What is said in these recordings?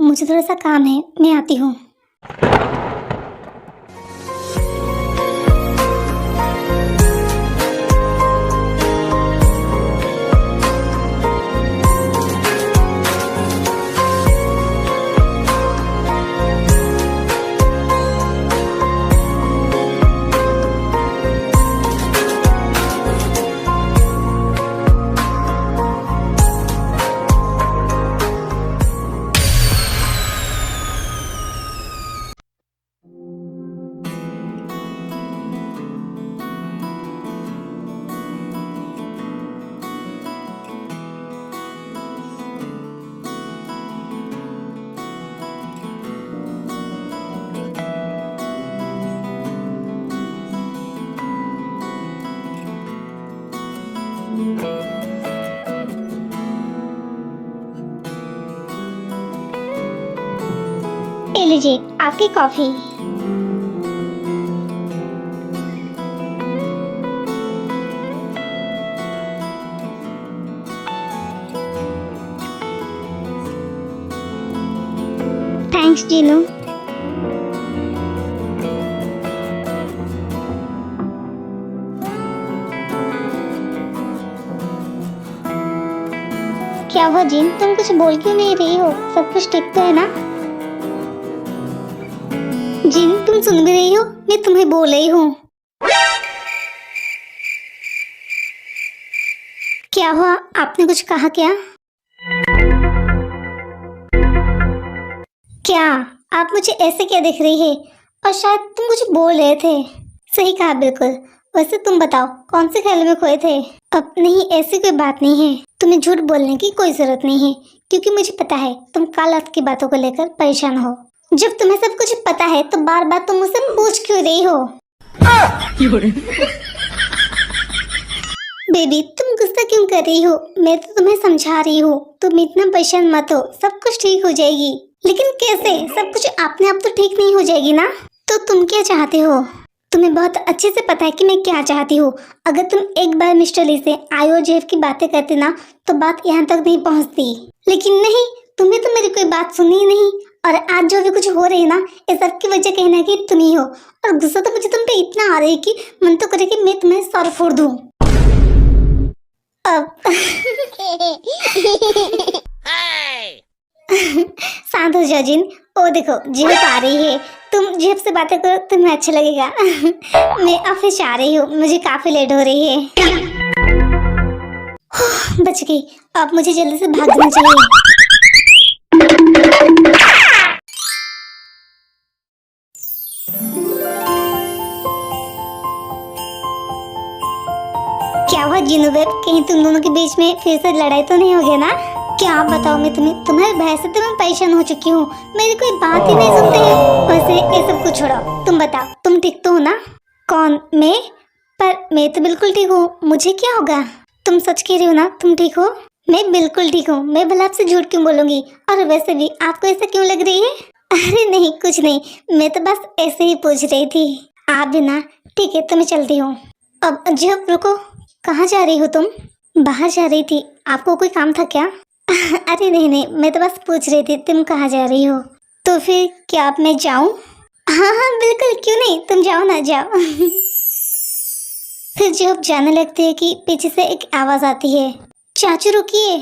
मुझे थोड़ा सा काम है, मैं आती हूँ। ये लीजिए आपकी कॉफी। थैंक्स जीनू। क्या हुआ जीन, तुम कुछ बोल क्यों नहीं रही हो? सब कुछ ठीक तो है ना? जिन तुम सुन भी रही हो? मैं तुम्हें बोल रही हूँ। क्या हुआ, आपने कुछ कहा क्या? क्या आप मुझे ऐसे क्या देख रही है? और शायद तुम कुछ बोल रहे थे। सही कहा, बिल्कुल। वैसे तुम बताओ कौन से ख्याल में खोए थे? अब नहीं, ऐसी कोई बात नहीं है। तुम्हें झूठ बोलने की कोई जरूरत नहीं है, क्योंकि मुझे पता है तुम कल रात की बातों को लेकर परेशान हो। जब तुम्हें सब कुछ पता है तो बार बार तुम मुझसे पूछ क्यों रही हो? बेबी, तुम गुस्सा क्यों कर रही हो? मैं तो तुम्हें समझा रही हूँ, तुम इतना परेशान मत हो, सब कुछ ठीक हो जाएगी। लेकिन कैसे? सब कुछ अपने आप तो ठीक नहीं हो जाएगी ना? तो तुम क्या चाहते हो? तुम्हें बहुत अच्छे से पता है कि मैं क्या चाहती हूँ। अगर तुम एक बार मिस्टर ली से आईओजेफ की बातें करते ना तो बात यहाँ तक नहीं पहुँचती। लेकिन नहीं, तुम्हें तो मेरी कोई बात सुनी ही नहीं। और आज जो भी कुछ हो रही है ना, इस सब की वजह कहना कि तुम ही हो। और गुस्सा तो मुझे तुम पे इतना आ रही है कि मन तो करे कि मैं तुम्हें सर फोड़ दूं। अब शांत हो जाओ जिन। ओ देखो, जीप आ रही है। तुम जीप से बातें करो, तुम्हें अच्छा लगेगा। मैं ऑफिस आ रही हूँ, मुझे काफी लेट हो रही है। बच गई। अब मुझे जल्दी से भागना चाहिए। क्या हुआ जीनू बेब, कहीं तुम दोनों के बीच में फिर से लड़ाई तो नहीं हो गया ना? क्या आप बताओ, मैं तुम्हारे भय से तो मैं परेशान हो चुकी हूँ। मेरी कोई बात ही नहीं सुनते हैं। वैसे ये सब कुछ छोड़ो, तुम बताओ तुम ठीक तो हो ना? कौन, मैं? पर मैं तो बिल्कुल ठीक हूँ, मुझे क्या होगा? तुम सच कह रही हो ना, तुम ठीक हो? मैं बिल्कुल ठीक हूँ, मैं भला आपसे झूठ क्यों बोलूंगी? और वैसे भी आपको ऐसा क्यों लग रही है? अरे नहीं, कुछ नहीं, मैं तो बस ऐसे ही पूछ रही थी। आप भी ना? ठीक है, तो मैं चलती हूँ। अब जब रुको, कहाँ जा रही हो तुम? बाहर जा रही थी, आपको कोई काम था क्या? अरे नहीं नहीं, मैं तो बस पूछ रही थी तुम कहाँ जा रही हो। तो फिर क्या अब मैं जाऊँ? हाँ हाँ बिल्कुल, क्यों नहीं, तुम जाओ ना, जाओ। फिर जब जाने लगते हैं कि पीछे से एक आवाज आती है, चाचू रुकिए,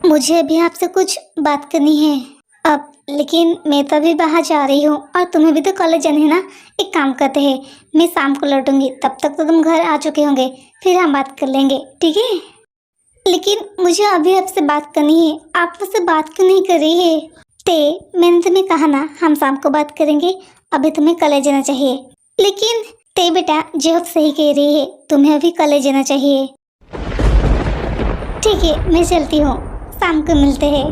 मुझे अभी आपसे कुछ बात करनी है। अब लेकिन मैं तो अभी बाहर जा रही हूँ और तुम्हें भी तो कॉलेज जाना है ना। एक काम करते हैं, मैं शाम को लौटूंगी, तब तक तो तुम घर आ चुके होंगे, फिर हम बात कर लेंगे, ठीक है? लेकिन मुझे अभी आपसे बात करनी है, आप मुझसे बात क्यों नहीं कर रही है? मैंने तुम्हें कहा ना हम शाम को बात करेंगे, अभी तुम्हें कॉलेज जाना चाहिए। लेकिन बेटा, जेहब सही कह रही है, तुम्हें अभी कॉलेज जाना चाहिए। ठीक है, मैं चलती हूँ, शाम को मिलते हैं।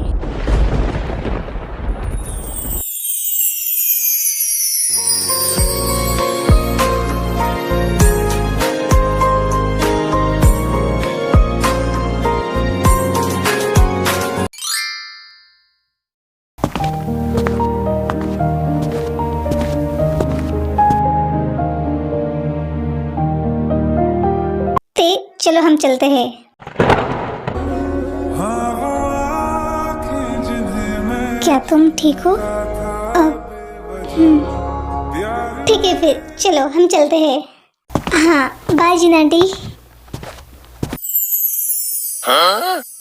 चलो हम चलते हैं। क्या तुम ठीक हो? ठीक है फिर चलो हम चलते हैं। हाँ बाय जीना आंटी।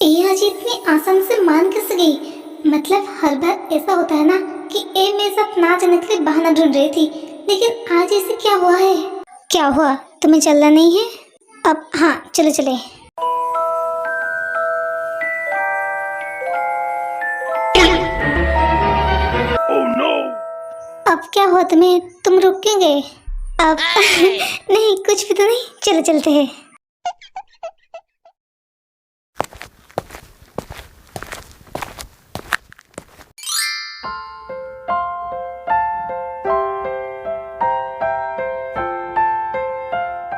ये आज इतनी आसान से मान कैसे गई? मतलब हर बार ऐसा होता है ना कि ए मेरे साथ ना जाने के लिए बहाना ढूंढ रही थी, लेकिन आज ऐसे क्या हुआ है? क्या हुआ? तुम्हें चलना नहीं है? अब हाँ चलो चले। अब क्या हुआ तुम्हें? तुम रुक क्यों गए? अब नहीं कुछ भी तो नहीं, चलो चलते हैं।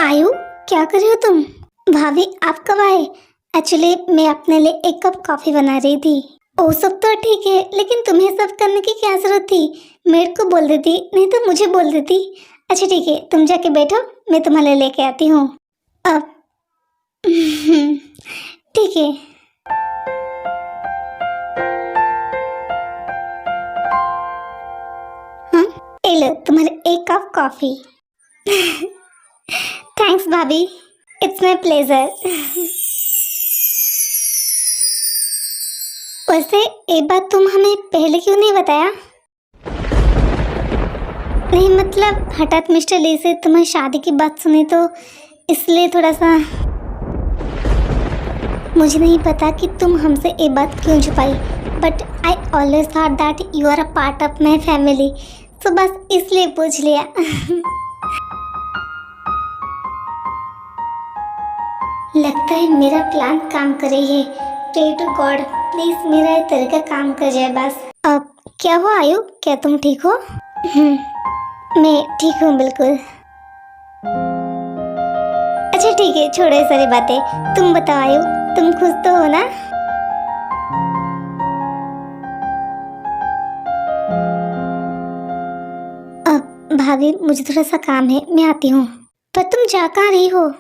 आयु क्या कर रहे हो तुम? भाभी आप कब आए? एक्चुअली मैं अपने लिए एक कप कॉफी बना रही थी। वो सब तो ठीक है, लेकिन तुम्हें सब करने की क्या जरूरत थी? मेड को बोल देती, नहीं तो मुझे बोल देती। अच्छा ठीक है तुम जाके बैठो, मैं तुम्हारे लिए लेके आती हूँ। अब ठीक है। हाँ ये लो तुम्हारे एक कप कॉफी। थैंक्स भाभी, इट्स माई प्लेजर। वैसे एक बात तुम हमें पहले क्यों नहीं बताया? नहीं मतलब हठात मिस्टर ली से तुम्हें शादी की बात सुनी तो इसलिए थोड़ा सा। मुझे नहीं पता कि तुम हमसे ये बात क्यों छुपाई, but I always thought that you are a part of my family, तो बस इसलिए पूछ लिया। लगता है मेरा प्लान काम कर रही है। प्रे टू गॉड प्लीज मेरा ये तरीका काम कर जाए बस। अब क्या हुआ आयु, क्या तुम ठीक हो? मैं ठीक हूँ बिल्कुल। अच्छा ठीक है छोड़ो ये सारी बातें, तुम बताओ आयु तुम खुश तो हो ना? अब भाभी मुझे थोड़ा सा काम है, मैं आती हूँ। पर तुम जा कहाँ रही हो?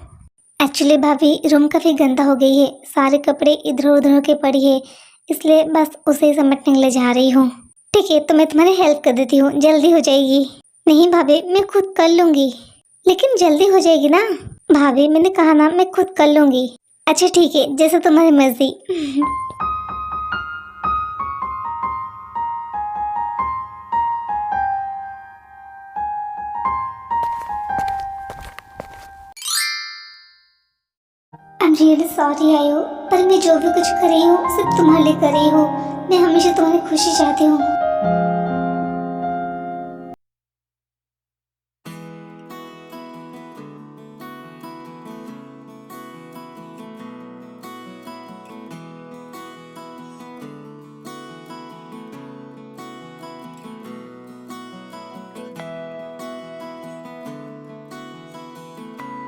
एक्चुअली भाभी रूम काफ़ी गंदा हो गई है, सारे कपड़े इधर उधर होके पड़ी है, इसलिए बस उसे ही समेटने के लिए जा रही हूँ। ठीक है तो मैं तुम्हारी हेल्प कर देती हूँ, जल्दी हो जाएगी। नहीं भाभी मैं खुद कर लूँगी। लेकिन जल्दी हो जाएगी ना? भाभी मैंने कहा ना मैं खुद कर लूँगी। अच्छा ठीक है जैसे तुम्हारी मर्जी। आई एम रियली सॉरी आयु, पर मैं जो भी कुछ कर रही हूँ सिर्फ तुम्हारे लिए कर रही हूँ। मैं हमेशा तुम्हारी खुशी चाहती हूँ।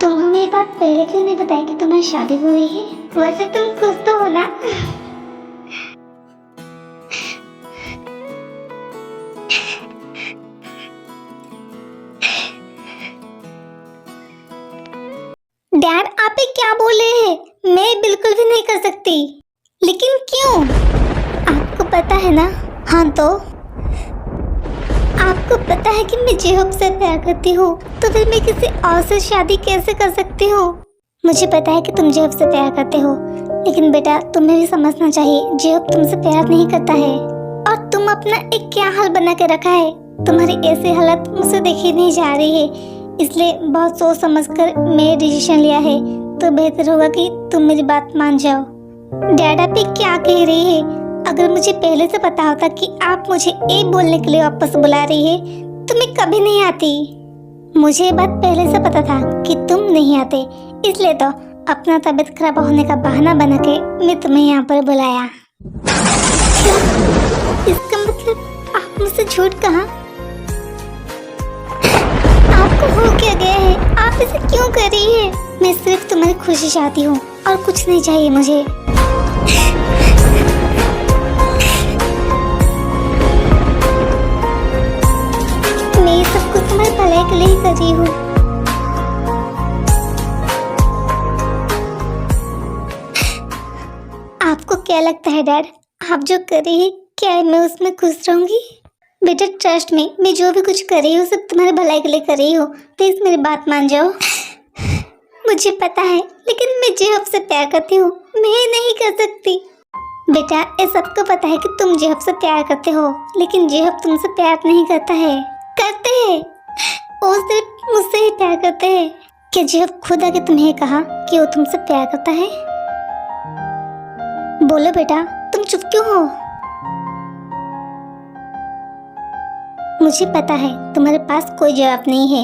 तुम हमें ये बात पहले क्यों नहीं बताई कि तुम्हारी शादी हो गई है? वैसे तुम खुश तो हो ना? डैड आप ये क्या बोल रहे हैं? मैं बिल्कुल भी नहीं कर सकती। लेकिन क्यों? आपको पता है ना? हाँ तो आपको पता है कि मैं जेहब से प्यार करती हूँ, तो फिर मैं किसी और से शादी कैसे कर सकती हूँ? मुझे पता है कि तुम जेहब से प्यार करते हो, लेकिन बेटा तुम्हें भी समझना चाहिए जेहब तुमसे प्यार नहीं करता है। और तुम अपना एक क्या हाल बना के रखा है? तुम्हारी ऐसी हालत मुझसे देखी नहीं जा रही है, इसलिए बहुत सोच समझ कर मैं डिसीजन लिया है। तो बेहतर होगा कि तुम मेरी बात मान जाओ। डैड आप क्या कह रही है? अगर मुझे पहले से पता होता कि आप मुझे ए बोलने के लिए वापस बुला रही है तो मैं कभी नहीं आती। मुझे ये बात पहले से पता था कि तुम नहीं आते, इसलिए तो अपना तबीयत खराब होने का बहाना बना के मैं तुम्हें यहाँ पर बुलाया। इसका मतलब आप मुझसे झूठ कहा? आपको हो क्या गया है? आप इसे क्यों कर रही है? मैं सिर्फ तुम्हारी खुशी चाहती हूँ और कुछ नहीं चाहिए मुझे। मैं सब कुछ तुम्हारे भलाई के लिए ही कर रही हूँ। आपको क्या लगता है डैड, आप जो कर रही है क्या मैं उसमें खुश रहूंगी? बेटा ट्रस्ट में, मैं जो भी कुछ कर रही हूँ सब तुम्हारे भलाई के लिए कर रही हूँ, प्लीज मेरी बात मान जाओ। मुझे पता है लेकिन मैं जेहब से प्यार करती हूँ, मैं नहीं कर सकती। बेटा ये सबको पता है कि तुम जेहब से प्यार करते हो, लेकिन जेहब तुमसे प्यार नहीं करता है। करते हैं, वो सिर्फ मुझसे ही प्यार करते हैं। क्या जेहब खुद आके तुम्हें कहा कि वो तुमसे प्यार करता है? बोलो बेटा, तुम चुप क्यों हो? मुझे पता है तुम्हारे पास कोई जवाब नहीं है।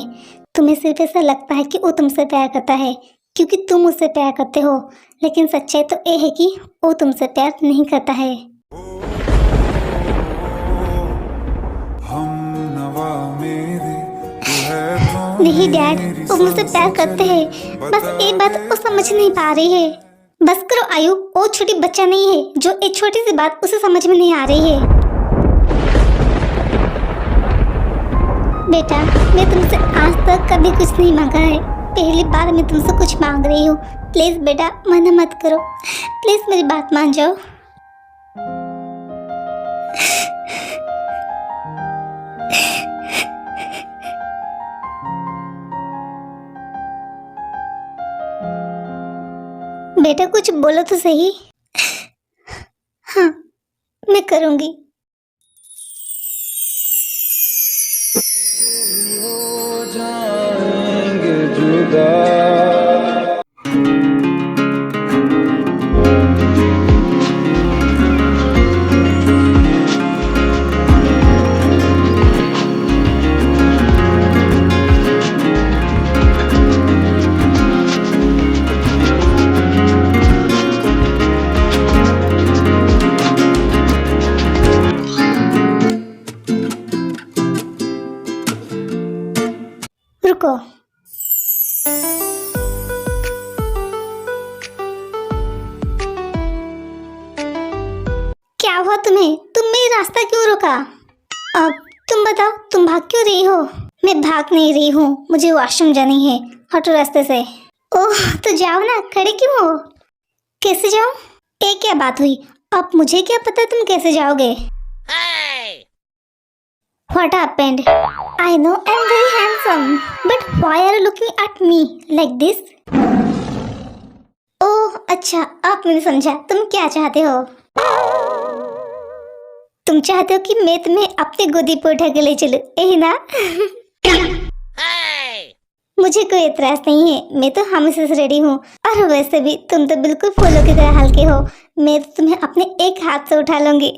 तुम्हें सिर्फ ऐसा लगता है कि वो तुमसे प्यार करता है क्योंकि तुम उससे प्यार करते हो, लेकिन सच्चाई तो ये है कि वो तुमसे प्यार नहीं करता है। नहीं डैड, वो मुझसे प्यार करते हैं, बस एक बात वो समझ नहीं पा रही है। बस करो आयु, वो छोटी बच्चा नहीं है जो एक छोटी सी बात उसे समझ में नहीं आ रही है। बेटा मैं तुमसे आज तक कभी कुछ नहीं मांगा है, पहली बार मैं तुमसे कुछ मांग रही हूँ। प्लीज बेटा मना मत करो, प्लीज मेरी बात मान जाओ। बेटा कुछ बोलो तो सही। हाँ मैं करूँगी। हो जाएंगे जुदा। रुको, क्या हुआ तुम्हें? तुम मेरी रास्ता क्यों रोका? अब तुम बताओ, तुम भाग क्यों रही हो? मैं भाग नहीं रही हूँ, मुझे वॉशरूम जानी है, हटो रास्ते से। ओह तो जाओ ना, खड़े क्यों हो? कैसे जाओ? ये क्या बात हुई? अब मुझे क्या पता तुम कैसे जाओगे? What happened? I know I'm very handsome, but why are you looking at me like this? ओह अच्छा, अब मैंने समझा तुम क्या चाहते हो। तुम चाहते हो कि मैं तुम्हें अपनी गोदी पर उठा के ले चलूं, यही ना? मुझे कोई एतराज नहीं है, मैं तो हमेशा से रेडी हूँ। और वैसे भी तुम तो बिल्कुल फूलों की तरह हल्के हो, मैं तो तुम्हें अपने एक हाथ से उठा लूंगी।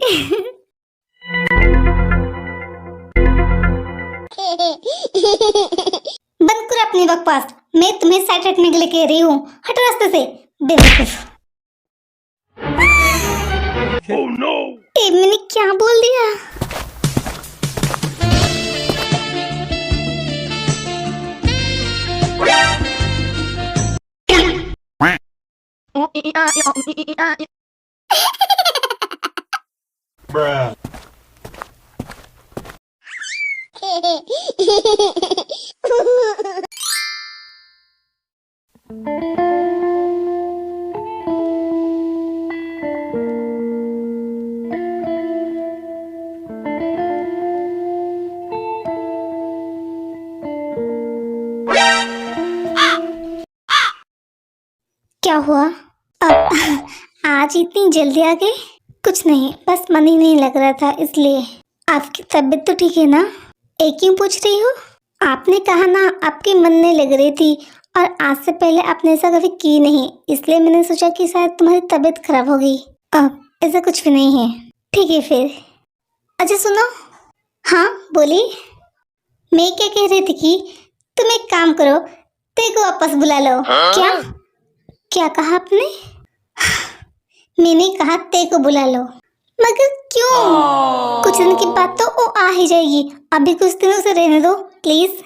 बंद करो अपनी बकवास, मैं तुम्हें साइड हटने के लिए कह रही हूँ, हटो रास्ते से बेवकूफ। Oh no! मैंने क्या बोल दिया? Bruh. क्या हुआ? अब आज इतनी जल्दी आ गए? कुछ नहीं, बस मन ही नहीं लग रहा था इसलिए। आपकी तबीयत तो ठीक है ना? एक क्यों पूछ रही हो? आपने कहा ना आपकी मन नहीं लग रही थी, और आज से पहले आपने ऐसा कभी की नहीं, इसलिए मैंने सोचा कि शायद तुम्हारी तबीयत खराब हो गई। अब ऐसा कुछ भी नहीं है। ठीक है फिर। अच्छा सुनो। हाँ बोलिए। मैं क्या कह रही थी कि तुम एक काम करो, तेरे को वापस बुला लो। क्या क्या कहा आपने? मैंने कहा तेरे को बुला लो। मगर क्यों? कुछ दिन की बात तो वो आ ही जाएगी, अभी कुछ दिनों से रहने दो प्लीज।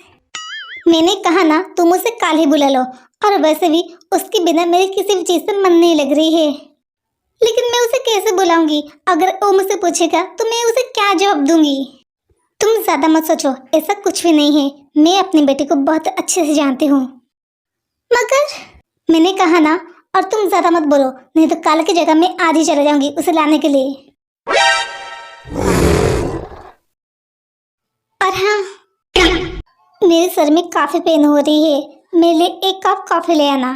मैंने कहा ना तुम उसे कल ही बुला लो, और वैसे भी उसके बिना मेरे किसी भी चीज से मन नहीं लग रही है। लेकिन मैं उसे कैसे बुलाऊंगी? अगर वो मुझसे पूछेगा तो मैं उसे क्या जवाब दूंगी? तुम ज्यादा मत सोचो, ऐसा कुछ भी नहीं है, मैं अपने बेटे को बहुत अच्छे से जानती हूँ। मगर मैंने कहा ना और तुम ज्यादा मत बोलो, नहीं तो कल की जगह मैं आज ही चले जाऊंगी उसे लाने के लिए। और हाँ, मेरे सर में काफी पेन हो रही है, मेरे लिए एक कप कॉफी ले आना।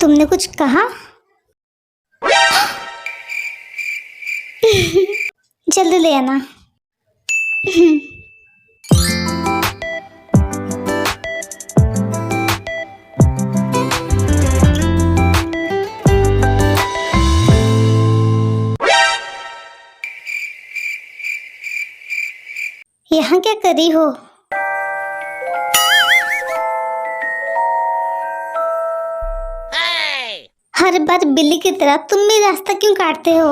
तुमने कुछ कहा? जल्दी ले आना। यहाँ क्या कर रही हो? हर बार बिल्ली की तरह तुम भी रास्ता क्यों काटते हो?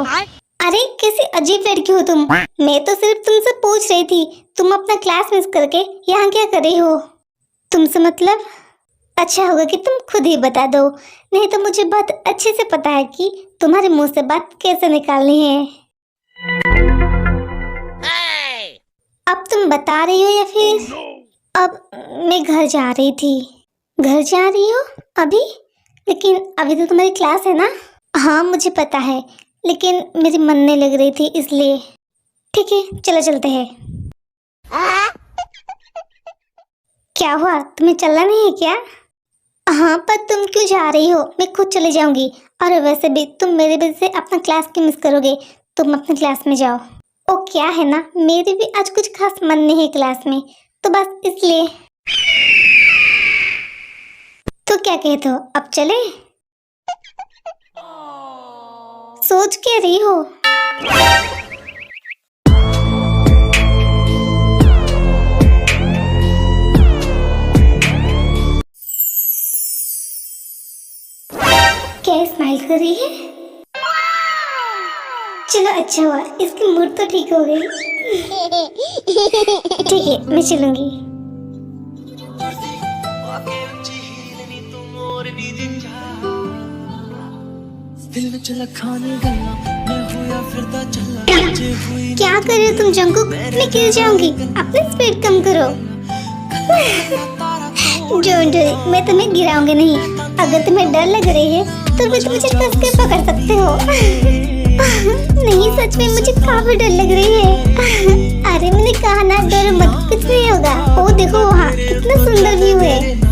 अरे कैसी अजीब लड़की हो तुम। मैं तो सिर्फ तुमसे पूछ रही थी, तुम अपना क्लास मिस करके यहाँ क्या कर रही हो? तुमसे मतलब? अच्छा होगा कि तुम खुद ही बता दो, नहीं तो मुझे बहुत अच्छे से पता है कि तुम्हारे मुंह से बात कैसे निकालनी है। अब तुम बता रही हो या फिर? अब मैं घर जा रही थी। घर जा रही हो अभी? लेकिन अभी तो तुम्हारी क्लास है ना? हाँ मुझे पता है, लेकिन मेरी मन नहीं लग रही थी इसलिए। ठीक है चलो चलते हैं। क्या हुआ, तुम्हें चलना नहीं है क्या? हाँ पर तुम क्यों जा रही हो? मैं खुद चली जाऊंगी। और वैसे भी तुम मेरी वजह से अपना क्लास क्यों मिस करोगे? तुम अपने क्लास में जाओ। ओ क्या है ना, मेरी भी आज कुछ खास मन नहीं है क्लास में, तो बस इसलिए। तो क्या कहते हो, अब चले? सोच क्या रही हो? क्या स्माइल कर रही है? चलो अच्छा हुआ, इसकी मूड तो ठीक हो गई। ठीक है मैं चलूंगी। क्या कर रहे हो तुम जंकुक? मैं गिर जाऊंगी, अपनी स्पीड कम करो। डोंट वरी, मैं तुम्हें गिराऊंगी नहीं। अगर तुम्हें डर लग रही है तो फिर तुम मुझे कस के पकड़ सकते हो। नहीं सच में मुझे काफी डर लग रही है। अरे मैंने कहा ना डरो मत, कुछ नहीं होगा। ओ देखो वहाँ कितना सुंदर व्यू है।